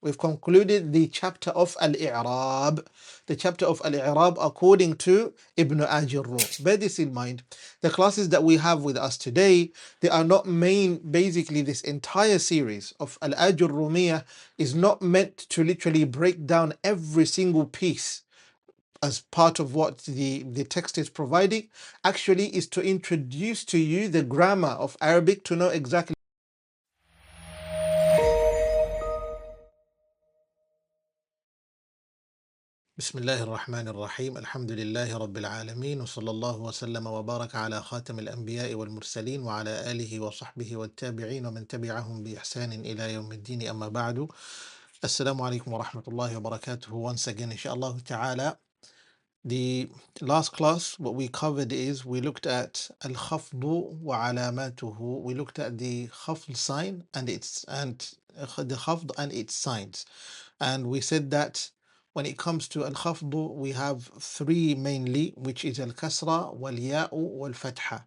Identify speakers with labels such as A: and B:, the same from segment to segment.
A: We've concluded the chapter of Al-I'rāb, the chapter of Al-I'rāb according to Ibn Ajurrū. Bear this in mind. The classes that we have with us today, they are not basically this entire series of Al-Ājurrūmiyyah is not meant to literally break down every single piece as part of what the text is providing. Actually is to introduce to you the grammar of Arabic to know exactly. بسم الله الرحمن الرحيم الحمد لله رب العالمين وصلى الله وسلم وبارك على خاتم الأنبياء والمرسلين وعلى آله وصحبه والتابعين ومن تبعهم بإحسان إلى يوم الدين أما بعد السلام عليكم ورحمة الله وبركاته. Once again inshallah ta'ala, the last class what we covered is we looked at al-khafdu wa alamatuhu. We looked at the khafd sign and the khafd and its signs, and we said that when it comes to al-khafdu, we have three mainly, which is al-kasra, wal-ya'u, wal-fatḥah.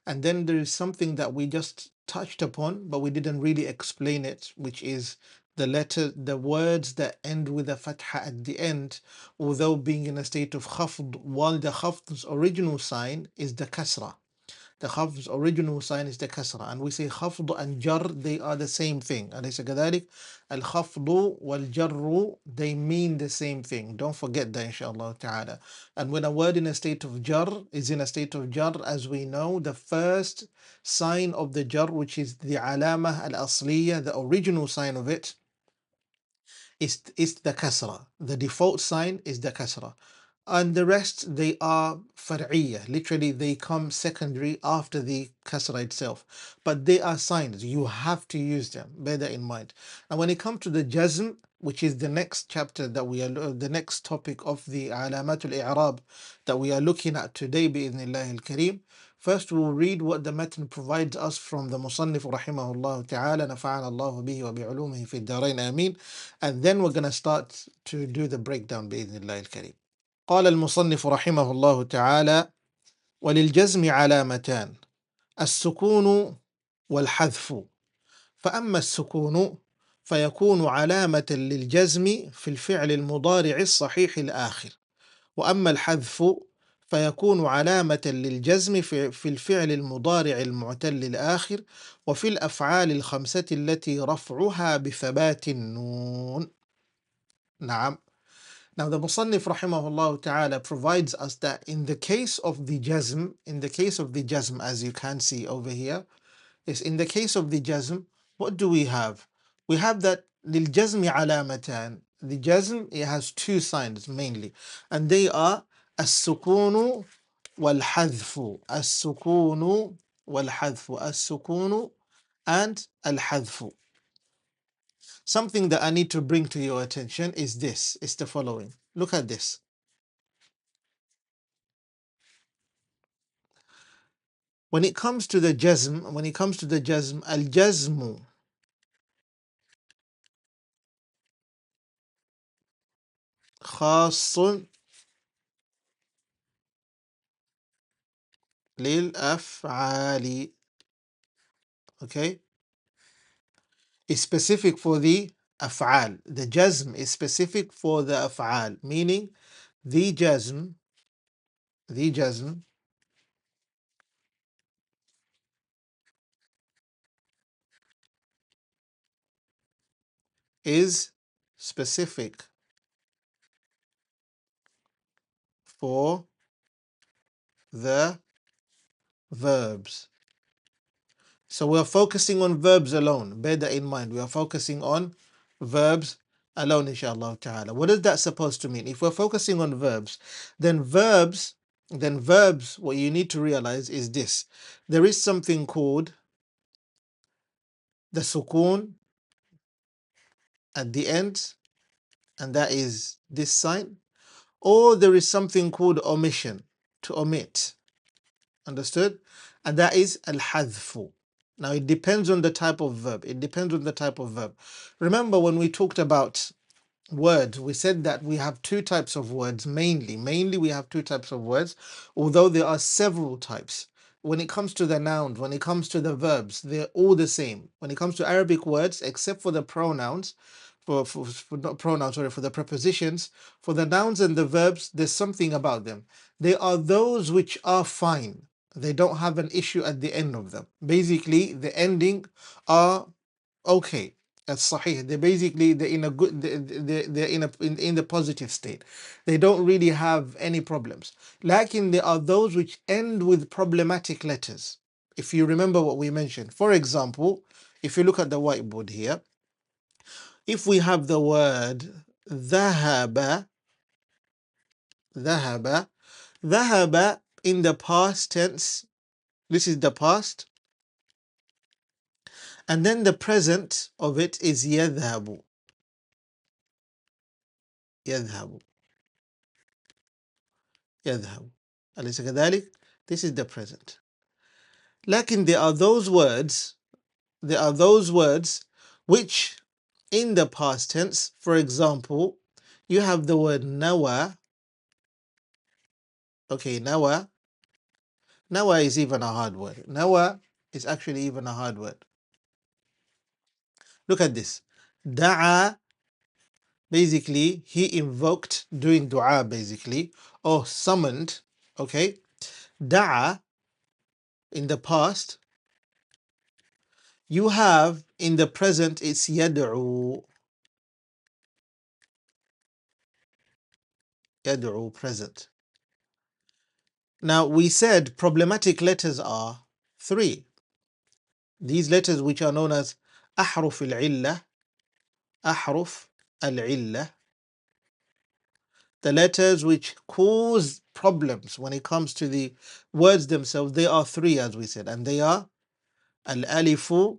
A: And then there is something that we just touched upon, but we didn't really explain it, which is the words that end with a fatḥah at the end, although being in a state of khafd, while the khafd's original sign is the kasrah. The khafd's original sign is the kasrah, and we say khafd and jarr, they are the same thing. أليس كذلك? الخفض والجر, they mean the same thing. Don't forget that inshallah ta'ala. And when a word in a state of jarr is in a state of jarr, as we know, the first sign of the jarr, which is the alamah al-asliyah, the original sign of it, is the kasrah. The default sign is the kasrah. And the rest, they are far'iyya. Literally, they come secondary after the kasrah itself. But they are signs. You have to use them. Bear that in mind. And when it comes to the jazm, which is the next chapter that we are, the next topic of the alamatul i'rab that we are looking at today, bi'idhnillahi al-kareem. First, we'll read what the matn provides us from the Musannif rahimahullah ta'ala, nafa'ana Allahu bihi wa bi'ulumihi fi ad-darain ameen. And then we're going to start to do the breakdown, bi'idhnillahi al-kareem. قال المصنف رحمه الله تعالى: وللجزم علامتان السكون والحذف. فأما السكون فيكون علامة للجزم في الفعل المضارع الصحيح الآخر، وأما الحذف فيكون علامة للجزم في الفعل المضارع المعتل الآخر وفي الأفعال الخمسة التي رفعها بثبات النون. نعم. Now the Musannif rahimahullah ta'ala provides us that in the case of the jazm, as you can see over here, is in the case of the jazm, what do we have? We have that lil jazmi alamatan. The jazm, it has two signs mainly, and they are as-sukunu wal-hadfu. As-sukunu wal-hadfu. As-sukunu and al-hadfu. Something that I need to bring to your attention is this, is the following. Look at this. When it comes to the jazm, al-jazmu khasun lil-af'ali. Okay? It's specific for the af'al. The jazm is specific for the af'al, meaning the jazm is specific for the verbs. So we are focusing on verbs alone. Bear that in mind. We are focusing on verbs alone, inshallah ta'ala. What is that supposed to mean? If we're focusing on verbs, then verbs, what you need to realize is this. There is something called the sukoon at the end, and that is this sign, or there is something called omission, to omit. Understood? And that is al-hadfu. Now it depends on the type of verb. Remember when we talked about words, we said that we have two types of words mainly. We have two types of words, although there are several types. When it comes to the nouns, when it comes to the verbs, they're all the same. When it comes to Arabic words, except for the pronouns, for not pronouns, sorry, for the prepositions, for the nouns and the verbs, there's something about them. They are those which are fine. They don't have an issue at the end of them. Basically, the ending are okay. That's sahih. They're in a good, they're in the positive state. They don't really have any problems. Lakin there are those which end with problematic letters. If you remember what we mentioned, for example, if you look at the whiteboard here, if we have the word ذهب, ذهب, ذهب in the past tense, this is the past, and then the present of it is يذهب, يذهب, يذهب. أليس كذلك? This is the present. لكن there are those words, which in the past tense, for example, you have the word نوى. Okay, نوى. نوى is even a hard word. نوى is actually even a hard word. Look at this. دعا, basically he invoked, doing dua basically, or summoned. Okay. دعا in the past. You have in the present it's يدعو. يدعو, present. Now we said problematic letters are 3. These letters which are known as أحرف العلة, أحرف العلة, the letters which cause problems when it comes to the words themselves, they are 3 as we said, and they are الألف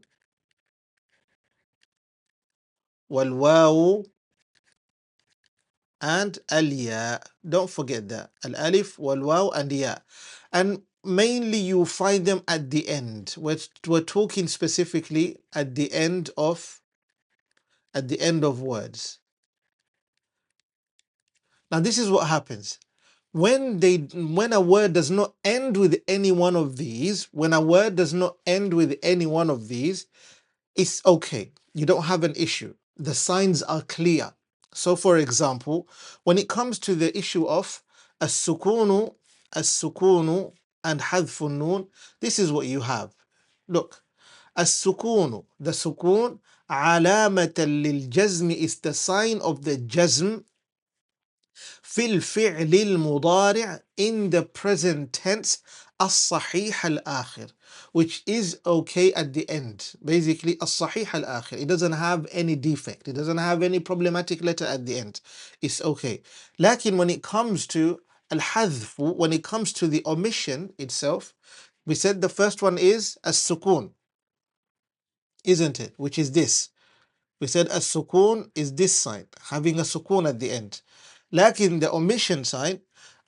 A: والواو and الياء. Don't forget that. الألف والواو and ya. And mainly you find them at the end. We're talking specifically at the end of words. Now this is what happens. When a word does not end with any one of these, it's okay. You don't have an issue. The signs are clear. So for example, when it comes to the issue of السكون, السكون and حذف النون, this is what you have. Look, السكون, the sukun, علامة للجزم is the sign of the jazm في الفعل المضارع in the present tense الصحيح الآخر, which is okay at the end. Basically الصحيح الآخر, it doesn't have any defect, it doesn't have any problematic letter at the end, it's okay. لكن when it comes to الحذف, when it comes to the omission itself, we said the first one is السكون, isn't it, which is this. We said as-sukun is this sign, having a sukun at the end. لكن the omission sign,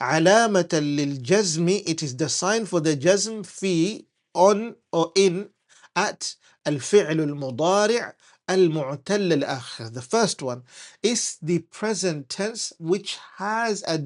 A: علامة للجزم, it is the sign for the jazm في, on or in, at الفعل المضارع المعتل الآخر. The first one is the present tense which has a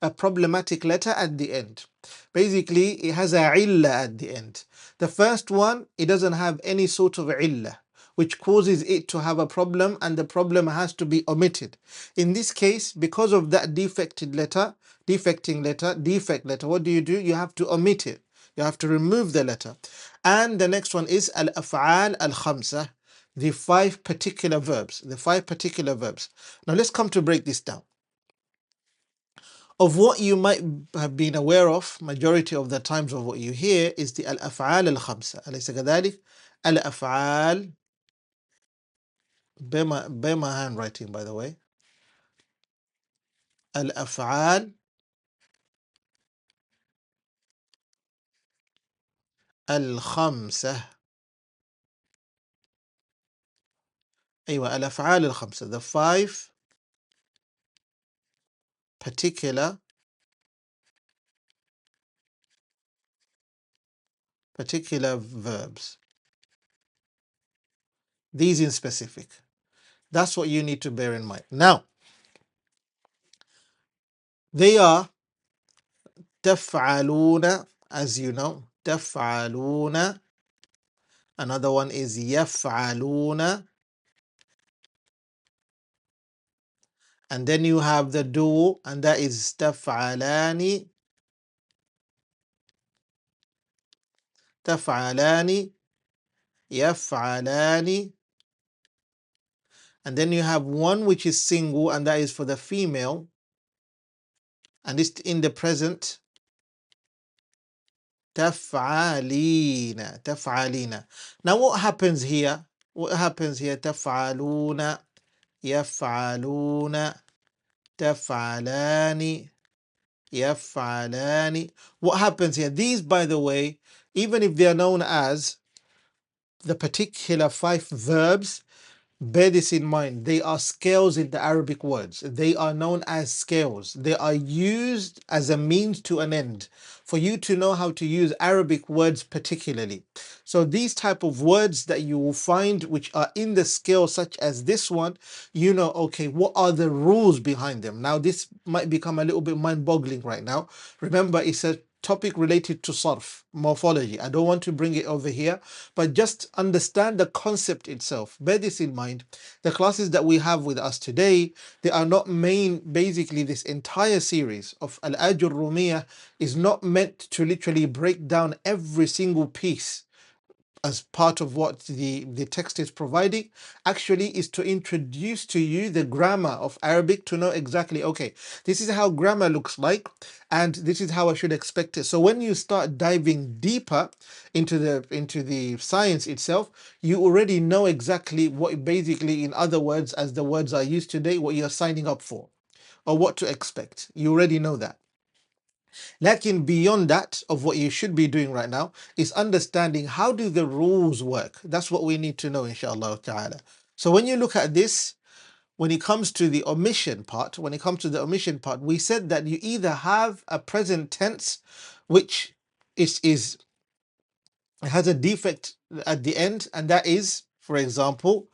A: a problematic letter at the end. Basically, it has a illa at the end. The first one, it doesn't have any sort of illa, which causes it to have a problem, and the problem has to be omitted. In this case, because of that defect letter, what do? You have to omit it. You have to remove the letter. And the next one is al-af'al al-khamsa, the 5 particular verbs. Now let's come to break this down. Of what you might have been aware of, majority of the times of what you hear is the al-af'al al-khamsa. أليس كذلك? Al-af'al, bear my handwriting by the way. Al-af'al al-khamsa. أيوة, al-af'al al-khamsa, the 5 particular verbs. These in specific. That's what you need to bear in mind. Now, they are تفعلون, as you know, تفعلون. Another one is يفعلون. And then you have the do, and that is taf'alani, taf'alani, yaf'alani. And then you have one which is single, and that is for the female, and it's in the present. Taf'alina, taf'alina. Now what happens here? What happens here? Taf'aluna, yaf'aluna, taf'alani, yaf'alani. What happens here? These, by the way, even if they are known as the particular 5 verbs, bear this in mind. They are scales in the Arabic words. They are known as scales. They are used as a means to an end for you to know how to use Arabic words particularly. So these type of words that you will find which are in the scale, such as this one, you know, okay, what are the rules behind them? Now this might become a little bit mind-boggling right now. Remember, it's a topic related to sarf, morphology. I don't want to bring it over here, but just understand the concept itself. Bear this in mind. The classes that we have with us today, they are not basically this entire series of Al-Ājrūmiyyah is not meant to literally break down every single piece as part of what the text is providing. Actually is to introduce to you the grammar of Arabic, to know exactly, okay, this is how grammar looks like and this is how I should expect it. So when you start diving deeper into the science itself, you already know exactly what, basically, in other words, as the words are used today, what you're signing up for or what to expect. You already know that. Lakin beyond that, of what you should be doing right now is understanding how do the rules work. That's what we need to know, inshallah ta'ala. So when you look at this, when it comes to the omission part, we said that you either have a present tense which is has a defect at the end, and that is, for example,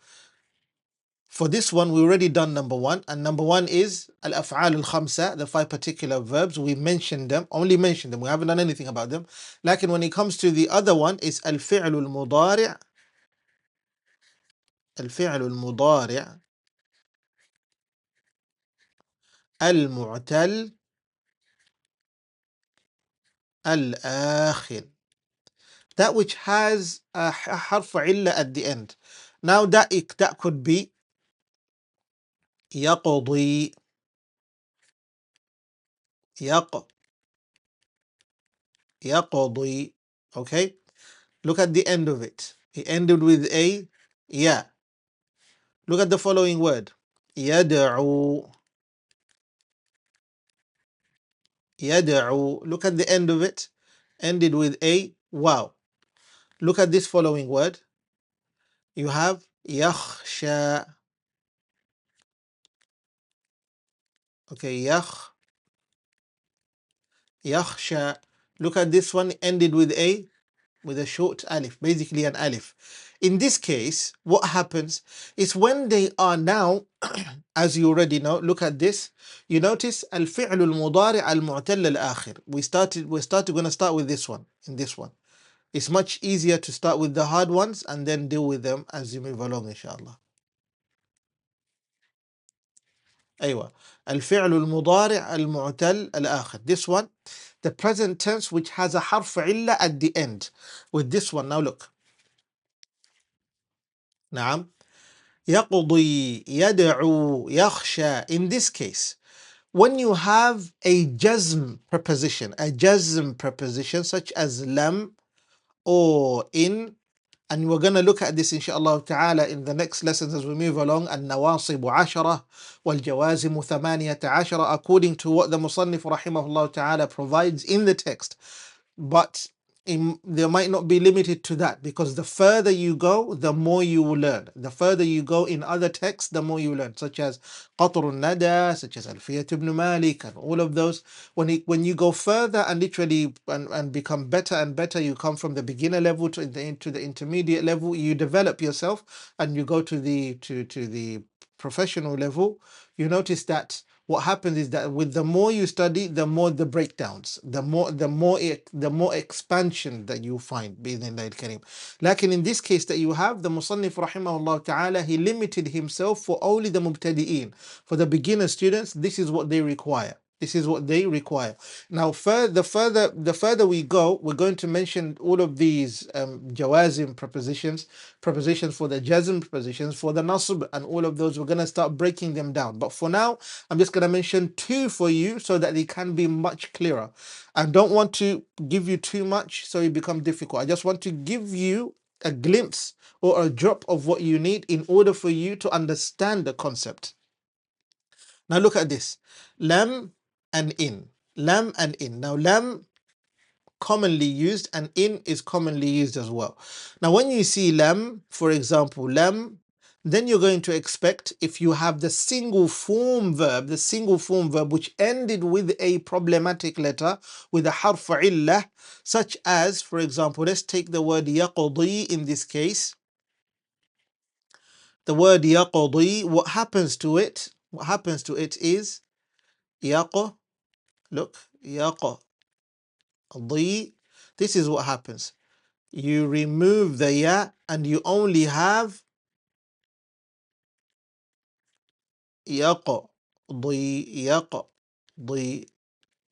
A: for this one, we already done number 1, and number 1 is al-af'al al-khamsa, the 5 particular verbs. We mentioned them, only mentioned them. We haven't done anything about them. Like when it comes to the other one, it's al-fi'l al-mudari', al-fi'l al-mudari' al-mu'tal al-akhir. That which has a harf illa at the end. Now that could be yaqdi, yaqdi. Okay? Look at the end of it. It ended with a ya. Look at the following word. يدعو, يدعو. Look at the end of it. Ended with a wow. Look at this following word. You have يخشى. Okay, يخشى. Look at this one. Ended with a short alif, basically an alif. In this case, what happens is when they are now, as you already know, look at this. You notice al-fi'l al-mudari' al-mu'tal al-akhir. We're going to start with this one. In this one, it's much easier to start with the hard ones and then deal with them as you move along, inshallah. أيوة. الفعل المضارع المعتل الآخر. This one, the present tense which has a harf illa at the end. With this one, now look. نعم. يقضي, يدعو, يخشى. In this case, when you have a jazm preposition such as lam or in, and we're going to look at this inshallah ta'ala in the next lessons as we move along. النواصب عشرة والجوازم ثمانية عشرة, according to what the Musannif rahimahullah ta'ala provides in the text. But there might not be limited to that, because the further you go, the more you will learn. The further you go in other texts, the more you learn, such as قطر الندى, such as Alfiyat ibn Malik, and all of those. When you go further and literally and become better and better, you come from the beginner level to the intermediate level. You develop yourself, and you go to the professional level, you notice that what happens is that with the more you study, the more the breakdowns, the more expansion that you find بإذن الله الكريم. لكن in this case that you have, the Musannif rahimahullah ta'ala, he limited himself for only the mubtadi'een. For the beginner students, this is what they require. This is what they require. Now, the further we go, we're going to mention all of these jawazim prepositions for the jazm, prepositions for the nasb, and all of those. We're going to start breaking them down. But for now, I'm just going to mention two for you so that they can be much clearer. I don't want to give you too much so it becomes difficult. I just want to give you a glimpse or a drop of what you need in order for you to understand the concept. Now look at this. Lam and in. Lam and in. Now lam commonly used and in is commonly used as well. Now when you see lam, for example, lam, then you're going to expect, if you have the single form verb which ended with a problematic letter, with a harf illah, such as, for example, let's take the word yaqdi in this case. The word yaqdi, what happens to it? What happens to it is yaq, look, yaqdi. This is what happens. You remove the ya and you only have yaqdi, yaqdi.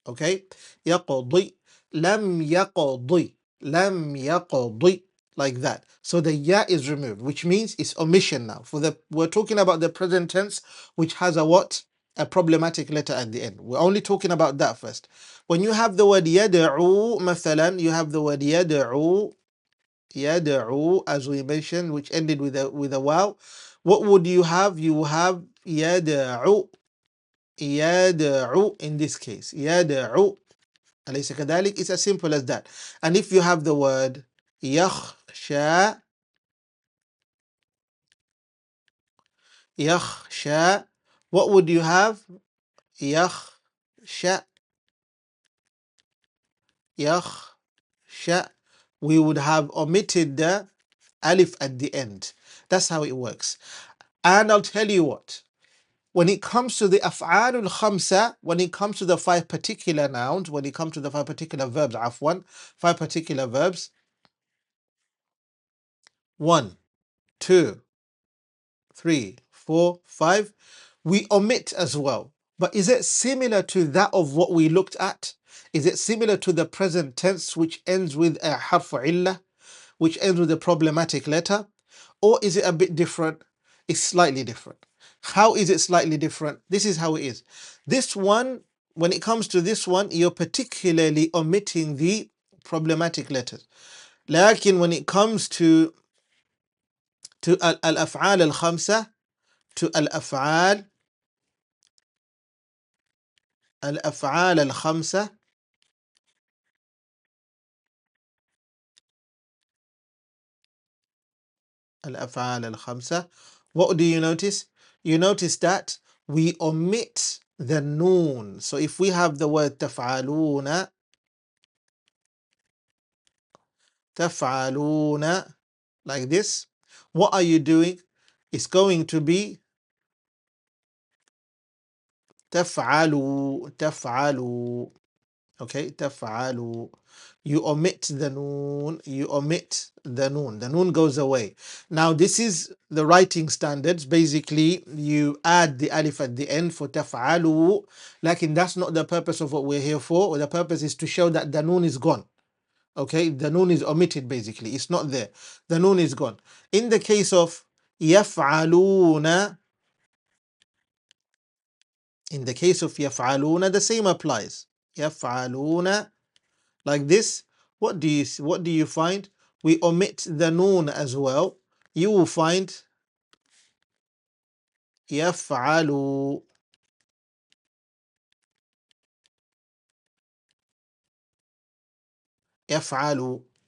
A: Okay? Yaqdi. Lam yaqdi. Lam yaqdi. Like that. So the ya is removed, which means it's omission now. We're talking about the present tense, which has a what? A problematic letter at the end. We're only talking about that first. When you have the word yad'u, mathalan, you have the word yad'u, as we mentioned, which ended with a waw. What would you have? You have yad'u, in this case. Yad'u. أليس كذلك? It's as simple as that. And if you have the word yakhsha, what would you have? Yakhsha. We would have omitted the alif at the end. That's how it works. And I'll tell you what, when it comes to the af'alul khamsa, when it comes to the 5 particular nouns, when it comes to the 5 particular verbs, 5 particular verbs, 1, 2, 3, 4, 5, we omit as well. But is it similar to that of what we looked at? Is it similar to the present tense, which ends with a harf illah, which ends with a problematic letter? Or is it a bit different? It's slightly different. How is it slightly different? This is how it is. This one, when it comes to this one, you're particularly omitting the problematic letters. Lakin when it comes to al-af'al al-khamsa, to al-af'al al-khamsa, al-af'al al-khamsa, what do you notice? You notice that we omit the noon. So if we have the word taf'aluna, like this, what are you doing? It's going to be taf'alu. Okay, taf'alu. You omit the noon. The noon goes away. Now this is the writing standards. Basically, you add the alif at the end for taf'alu. Lakin that's not the purpose of what we're here for. The purpose is to show that the noon is gone. Okay, the noon is omitted basically. It's not there. The noon is gone. In the case of yaf'aluna, the same applies. Yaf'aluna, like this. What do you find? We omit the noon as well. You will find yaf'alu.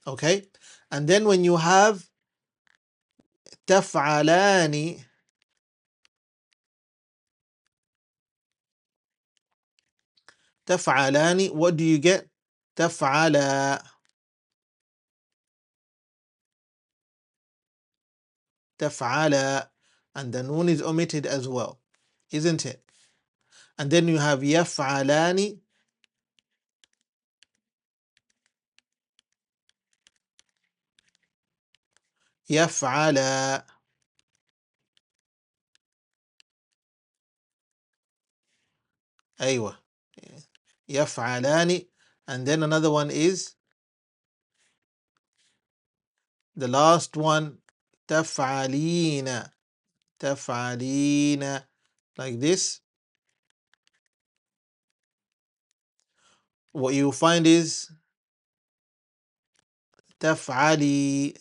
A: Okay, and then when you have taf'alani, what do you get? Taf'ala. and the noon is omitted as well, isn't it? And then you have يفعلان, يفعلا. أيوة. يفعلان. And then another one is the last one, تفعلين. تفعلين. Like this. What you find is تفعلي.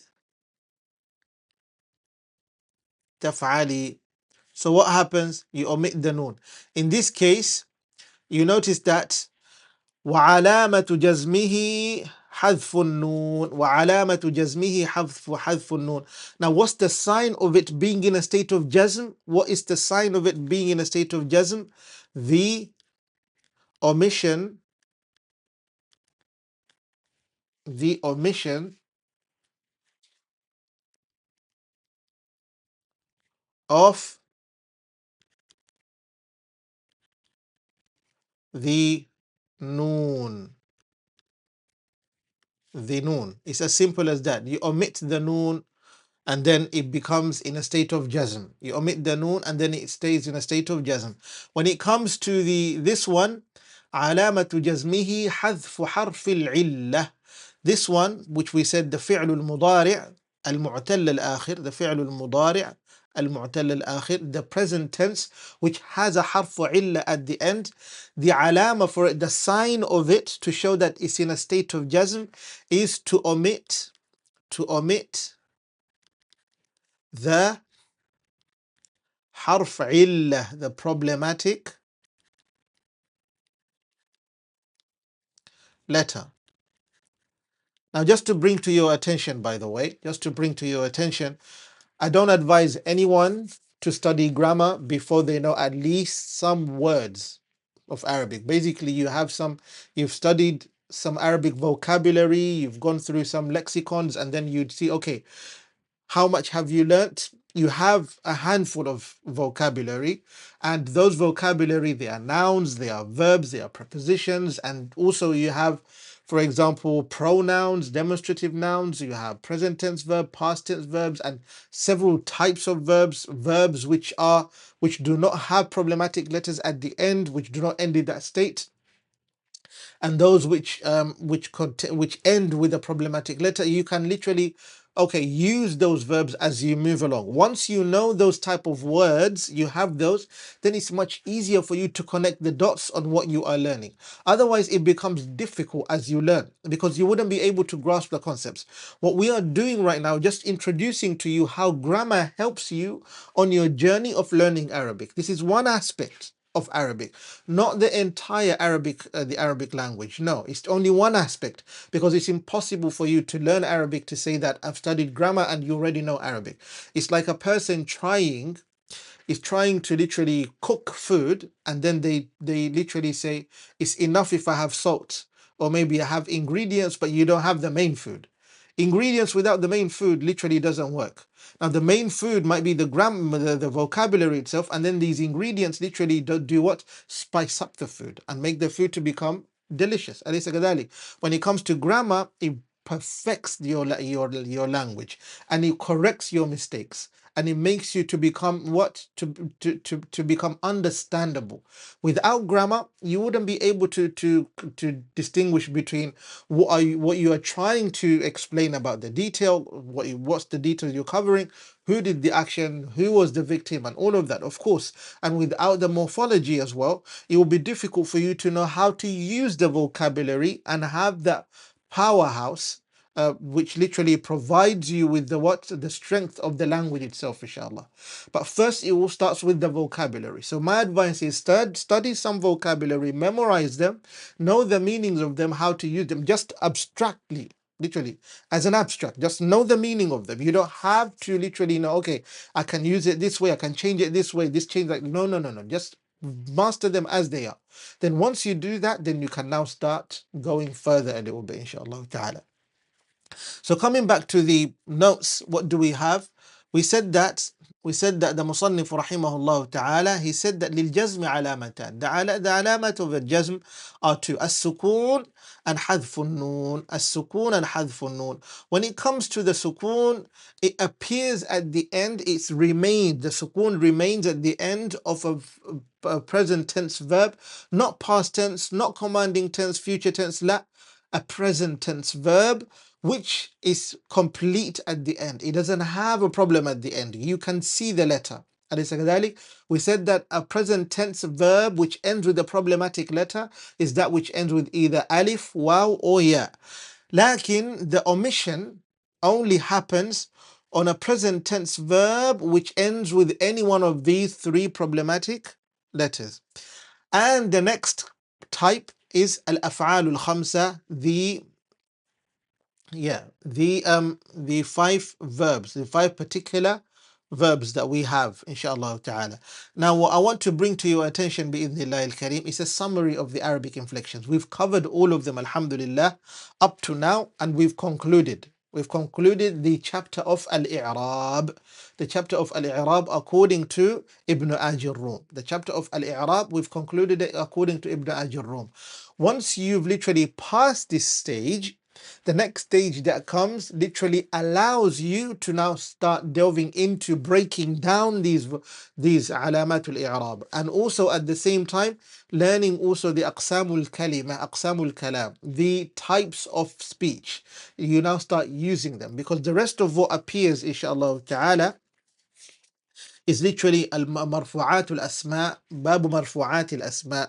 A: تفعلي. So what happens? You omit the noon. In this case, you notice that وعلامة جزمه حذف النون. وعلامة جزمه حذف النون. Now what's the sign of it being in a state of jazm? What is the sign of it being in a state of jazm? The omission, the omission of the noon. The noon. It's as simple as that. You omit the noon and then it becomes in a state of jazm. You omit the noon and then it stays in a state of jazm. When it comes to this one, علامة جزمه حذف حرف العلة. This one, which we said the فعل المضارع المعتل الآخر, the فعل المضارع المعتل الآخر, the present tense, which has a حرف علة at the end, the علامة for it, the sign of it to show that it's in a state of jazm, is to omit the حرف علة, the problematic letter. Now, just to bring to your attention, by the way, just to bring to your attention, I don't advise anyone to study grammar before they know at least some words of Arabic. Basically, you've studied some Arabic vocabulary, you've gone through some lexicons, and then you'd see, okay, how much have you learnt? You have a handful of vocabulary, and those vocabulary, they are nouns, they are verbs, they are prepositions, and also you have, for example, pronouns, demonstrative nouns, you have present tense verb, past tense verbs, and several types of verbs, verbs which do not have problematic letters at the end, which do not end in that state, and those which end with a problematic letter. You can literally use those verbs as you move along. Once you know those type of words, you have those, then it's much easier for you to connect the dots on what you are learning. Otherwise, it becomes difficult as you learn because you wouldn't be able to grasp the concepts. What we are doing right now, just introducing to you how grammar helps you on your journey of learning Arabic. This is one aspect of Arabic, not the entire Arabic, the Arabic language. No, it's only one aspect, because it's impossible for you to learn Arabic to say that I've studied grammar and you already know Arabic. It's like a person is trying to literally cook food, and then they literally say it's enough if I have salt, or maybe I have ingredients but you don't have the main food. Ingredients without the main food literally doesn't work. Now the main food might be the vocabulary itself, and then these ingredients literally do what? Spice up the food and make the food to become delicious. أليس كذلك? When it comes to grammar, it perfects your language, and it corrects your mistakes, and it makes you to become what? To become understandable. Without grammar, you wouldn't be able to distinguish between what you are trying to explain about the detail, what's the detail you're covering, who did the action, who was the victim, and all of that, of course. And without the morphology as well, it will be difficult for you to know how to use the vocabulary and have that powerhouse, which literally provides you with the strength of the language itself, inshallah. But first, it all starts with the vocabulary. So my advice is study some vocabulary, memorize them, know the meanings of them, how to use them, just abstractly, literally, as an abstract. Just know the meaning of them. You don't have to literally know, okay, I can use it this way, I can change it this way, this change like, no. Just master them as they are. Then once you do that, then you can now start going further a little bit, inshallah ta'ala. So coming back to the notes, what do we have? We said that we said that the Musannif rahimahullah ta'ala, he said that للجزم علامتان. The alamat of the jazm are two: السكون and حذف النون. السكون and حذف النون. When it comes to the sukoon, it appears at the end, it's remained. The sukoon remains at the end of a present tense verb, not past tense, not commanding tense, future tense, la, a present tense verb which is complete at the end. It doesn't have a problem at the end. You can see the letter. We said that a present tense verb which ends with a problematic letter is that which ends with either alif, waw, or ya. Lakin the omission only happens on a present tense verb which ends with any one of these three problematic letters. And the next type is al-af'al al-khamsa, the five verbs, the five particular verbs that we have, inshallah ta'ala. Now, what I want to bring to your attention, bi'idhnillah al-kareem, is a summary of the Arabic inflections. We've covered all of them, alhamdulillah, up to now, and we've concluded. We've concluded the chapter of Al-I'rāb. The chapter of Al-I'rāb according to Ibn Ājurrūm. The chapter of Al-I'rāb, we've concluded it according to Ibn Ājurrūm. Once you've literally passed this stage, the next stage that comes literally allows you to now start delving into breaking down these alamatul i'rab, and also at the same time learning also the aqsamul kalima, aqsamul kalam, the types of speech. You now start using them, because the rest of what appears, inshallah ta'ala, is literally marfu'at al-asma, babu marfu'at al-asma,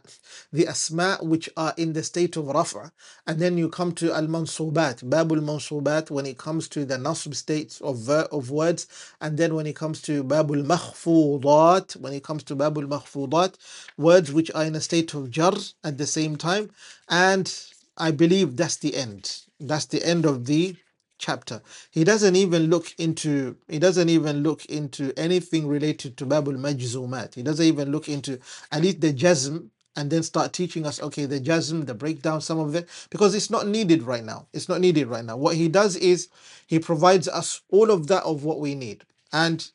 A: the asma which are in the state of raf'a. And then you come to al-mansubat, babu al-mansubat, when it comes to the nasb states of words. And then when it comes to babu al-makhfudat, when it comes to babu al-makhfudat, words which are in a state of jarr at the same time. And I believe that's the end. That's the end of the chapter. He doesn't even look into anything related to Babul Majzumat. He doesn't even look into at least the Jazm, and then start teaching us, okay, the Jazm, the breakdown, some of it, because it's not needed right now. It's not needed right now. What he does is he provides us all of that of what we need. And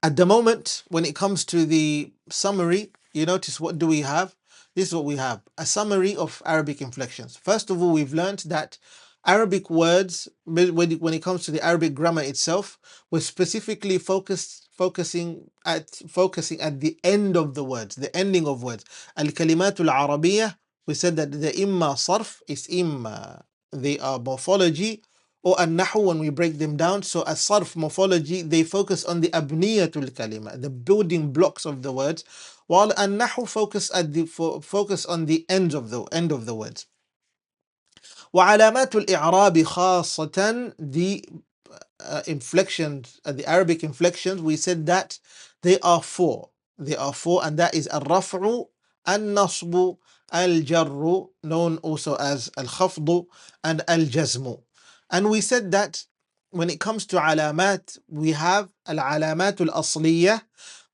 A: at the moment, when it comes to the summary, you notice, what do we have? This is what we have: a summary of Arabic inflections. First of all, we've learned that Arabic words, when it comes to the Arabic grammar itself, we're specifically focusing at the end of the words, the ending of words. Al-Kalimatul Arabiyyah, we said that the imma sarf is imma, they are morphology, or an-nahu when we break them down. So as sarf, morphology, they focus on the abniyatul kalima, the building blocks of the words, while an-nahu focus on the end of the words. وعلامات الإعراب خاصة, the inflections, the Arabic inflections, we said that they are four. And that is الرفع, النصب, الجر, known also as الخفض, and الجزم. And we said that when it comes to alamat, we have al-alamat al-asliyah.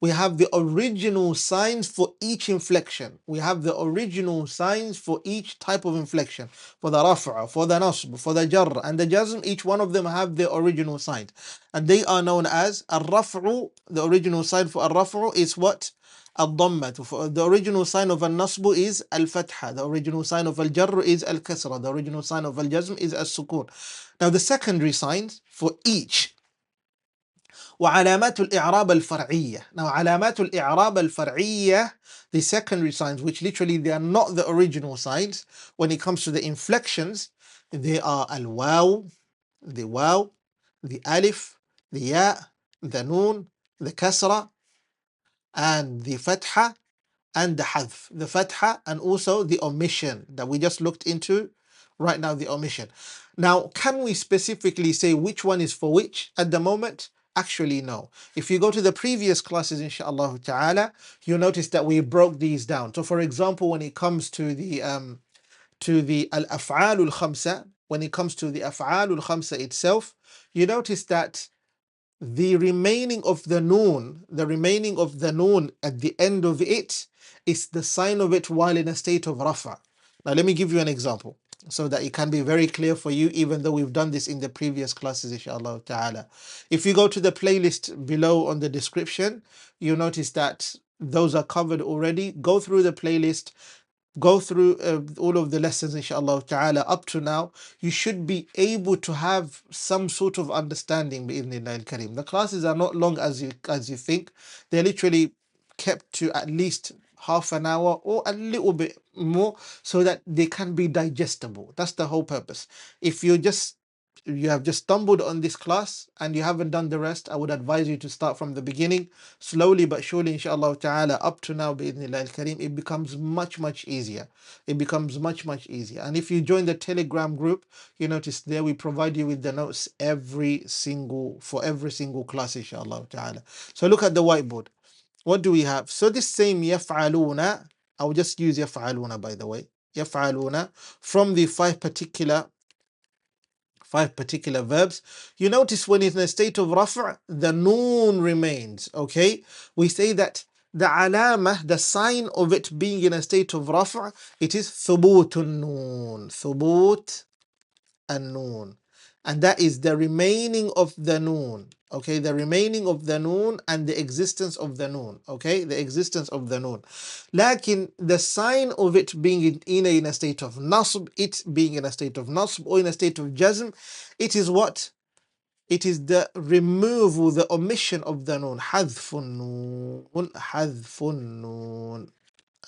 A: We have the original signs for each inflection. We have the original signs for each type of inflection. For the raf'a, for the nasb, for the jarr, and the jazm, each one of them have their original sign. And they are known as al-raf'u. The original sign for al-raf'u is what? Al-dhamma. The original sign of al-nasb is al-fatḥah. The original sign of al-jarr is al-kasrah. The original sign of al-jazm is al-sukoon. Now the secondary signs for each. وعلامات الإعراب الفرعية. Now علامات الإعراب الفرعية, the secondary signs, which literally they are not the original signs. When it comes to the inflections, they are al-waw, the waw, the alif, the ya, the noon, the kasrah, and the fatḥah, and the hadf, the fatḥah, and also the omission that we just looked into right now, the omission. Now, can we specifically say which one is for which at the moment? Actually, no. If you go to the previous classes, inshallah ta'ala, you'll notice that we broke these down. So for example, when it comes to the al-af'al al-khamsa, when it comes to the af'al al-khamsa itself, you notice that the remaining of the noon at the end of it is the sign of it while in a state of rafa. Now let me give you an example. so that it can be very clear for you, even though we've done this in the previous classes, inshallah ta'ala. If you go to the playlist below on the description, you'll notice that those are covered already. Go through the playlist, go through all of the lessons, inshallah ta'ala, up to now. You should be able to have some sort of understanding bi'idhnillah al-kareem. The classes are not long as you think. They're literally kept to at least half an hour or a little bit more, so that they can be digestible. That's the whole purpose. If you have just stumbled on this class and you haven't done the rest, I would advise you to start from the beginning, slowly but surely, inshallah ta'ala, up to now, bi'idhnillah al-kareem. It becomes much easier. It becomes much easier. And if you join the Telegram group, you notice there we provide you with the notes for every single class, inshallah ta'ala. So look at the whiteboard. What do we have? So this same يفعلون, I will just use يفعلون, by the way. يفعلون, from the five particular verbs. You notice when it's in a state of raf', the noon remains. Okay, we say that the alama, the sign of it being in a state of raf', it is ثبوت النون, ثبوت النون, and that is the remaining of the noon. Okay, the remaining of the noon and the existence of the noon. Okay, the existence of the noon. Lakin the sign of it being in a state of nasb, it being in a state of nasb or in a state of jazm, it is what? It is the removal, the omission of the noon. حذف النون, حذف النون.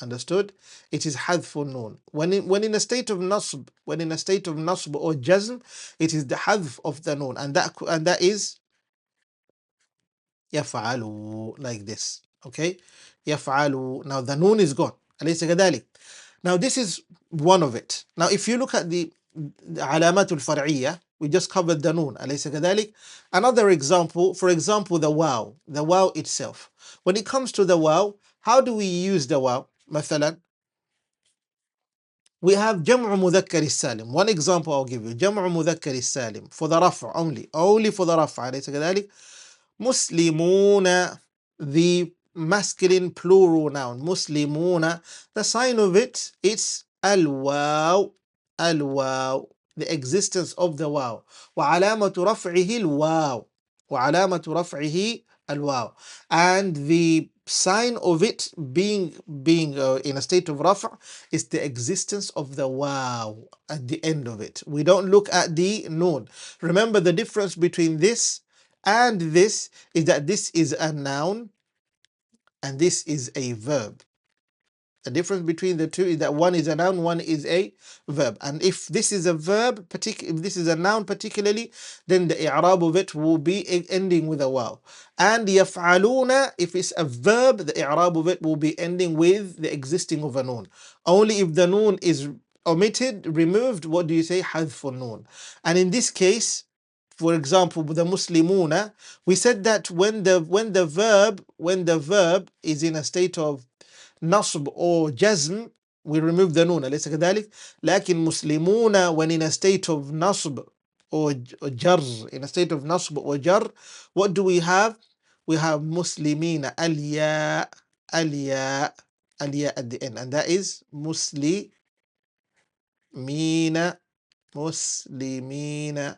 A: Understood? It is hadf noon. When in a state of nasb, or jazm, it is the hadf of the noon, and that is يفعل, like this. Okay, يفعل. Now the noon is gone. أليس كذلك? Now this is one of it. Now if you look at the علامات الفرعية, we just covered the noon. أليس كذلك? Another example, for example, the waw itself. When it comes to the waw, how do we use the waw? مثلا, we have جمع مذكر السالم. One example I'll give you. جمع مذكر السالم for the رفع only for the رفع. أليس كذلك؟ مسلمون, the masculine plural noun. مسلمون, the sign of it, it's الواو, الواو, the existence of the واو. وعلامة رفعه الواو, وعلامة رفعه الواو, and the sign of it being in a state of rafa is the existence of the waw at the end of it. We don't look at the noon. Remember, the difference between this and this is that this is a noun and this is a verb. The difference between the two is that one is a noun, one is a verb. And if this is a verb, if this is a noun particularly, then the i'rab of it will be ending with a waw. And يفعلون, if it's a verb, the i'rab of it will be ending with the existing of a noon. Only if the noon is omitted, removed, what do you say? حذف النون. And in this case, for example, the muslimuna, we said that when the verb is in a state of nasb or jazm, we remove the noon. أليس كذلك؟ لكن مسلمون, when in a state of nasb or jarr, in a state of nasb or jarr, what do we have? We have muslimina, al-ya at the end, and that is muslimina, muslimina.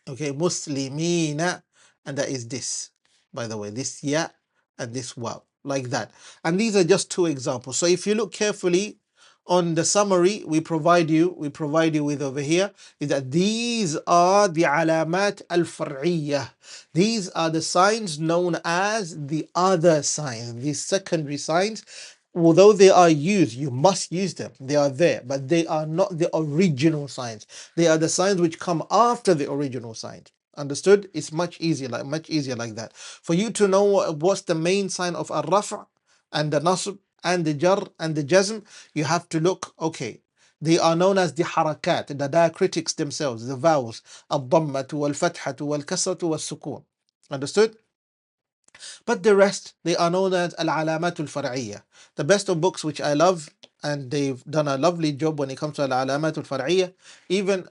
A: Okay, muslimina, and that is this, by the way, this ya and this waw, like that. And these are just two examples. So if you look carefully on the summary we provide you with over here, is that these are the alamat al-far'iyyah. These are the signs known as the other signs, these secondary signs. Although they are used, you must use them. They are there, but they are not the original signs. They are the signs which come after the original signs. Understood? It's much easier like that. For you to know what's the main sign of al-raf' and the nasb and the jar and the jazm, you have to look. Okay, they are known as the harakat, the diacritics themselves, the vowels, al-dhammatu wal-fathatu wal-kasratu wal-sukoon. Understood? But the rest, they are known as Al-Ājrūmiyyah al-Far'iyyah. The best of books which I love, and they've done a lovely job when it comes to Al-Ājrūmiyyah al-Far'iyyah. Even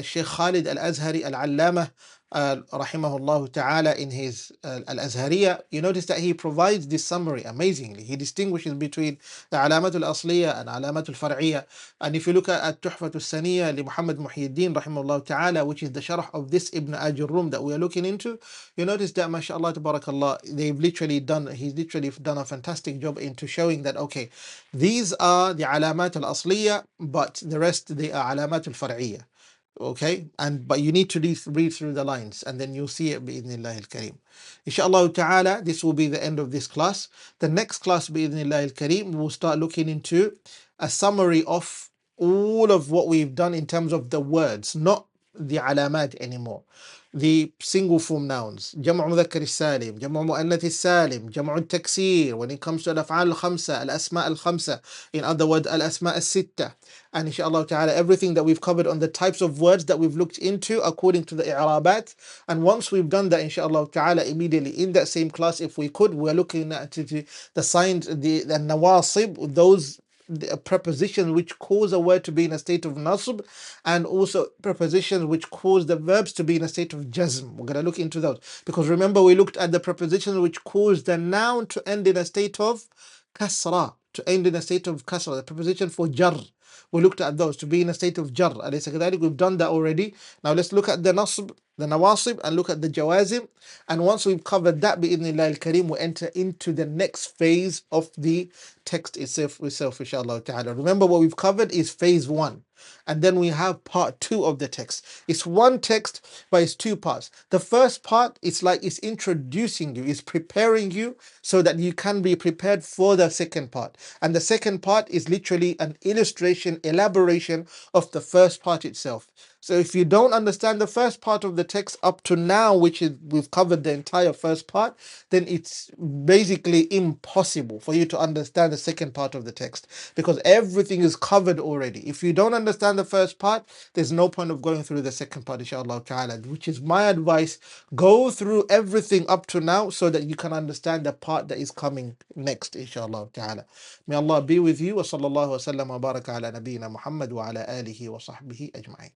A: Sheikh Khalid Al-Azhari Al-Allamah rahimahullah ta'ala, in his Al-Ājrūmiyyah, you notice that he provides this summary amazingly. He distinguishes between the alamatul asliyah and alamatul far'iyah. And if you look at Tuhfatul Saniyah li Muhammad Muhyiddin rahimahullah ta'ala, which is the sharh of this Ibn Ajurrum that we are looking into, you notice that mashallah tabarakallah, he's literally done a fantastic job into showing that, okay, these are the alamat al-asliyah, but the rest, they are alamat al-far'iyah. Okay, but you need to read through the lines, and then you'll see it bi'idhnillah al-kareem. Inshallah ta'ala, this will be the end of this class. The next class bi'idhnillah al-kareem, we'll start looking into a summary of all of what we've done in terms of the words, not the alamat anymore. The single form nouns, جمع مذكر السالم, جمع مؤنث السالم, جمع التكسير, when it comes to الأفعال الخمسة, الأسماء الخمسة, in other words, الأسماء الستة. And inshallah ta'ala, everything that we've covered on the types of words that we've looked into according to the i'rabat. And once we've done that, inshallah ta'ala, immediately in that same class, if we could, we're looking at the signs, the nawasib, those prepositions which cause a word to be in a state of nasb, and also prepositions which cause the verbs to be in a state of jazm. We're going to look into those, because remember, we looked at the prepositions which cause the noun to end in a state of kasrah, the preposition for jarr. We looked at those to be in a state of jarr. We've done that already. Now let's look at the nasb, the nawasib, and look at the jawazim. And once we've covered that, bi'idhnillah al-kareem, we'll enter into the next phase of the text itself, inshallah ta'ala. Remember, what we've covered is phase 1. And then we have part 2 of the text. It's one text, but it's 2 parts. The first part is like it's introducing you, it's preparing you so that you can be prepared for the second part. And the second part is literally an illustration, elaboration of the first part itself. So if you don't understand the first part of the text up to now, which is we've covered the entire first part, then it's basically impossible for you to understand the second part of the text, because everything is covered already. If you don't understand the first part, there's no point of going through the second part, inshallah ta'ala, which is my advice. Go through everything up to now so that you can understand the part that is coming next, inshallah ta'ala. May Allah be with you. Wa sallallahu wa sallam wa baraka ala nabiyyina Muhammad wa ala alihi wa sahbihi ajma'in.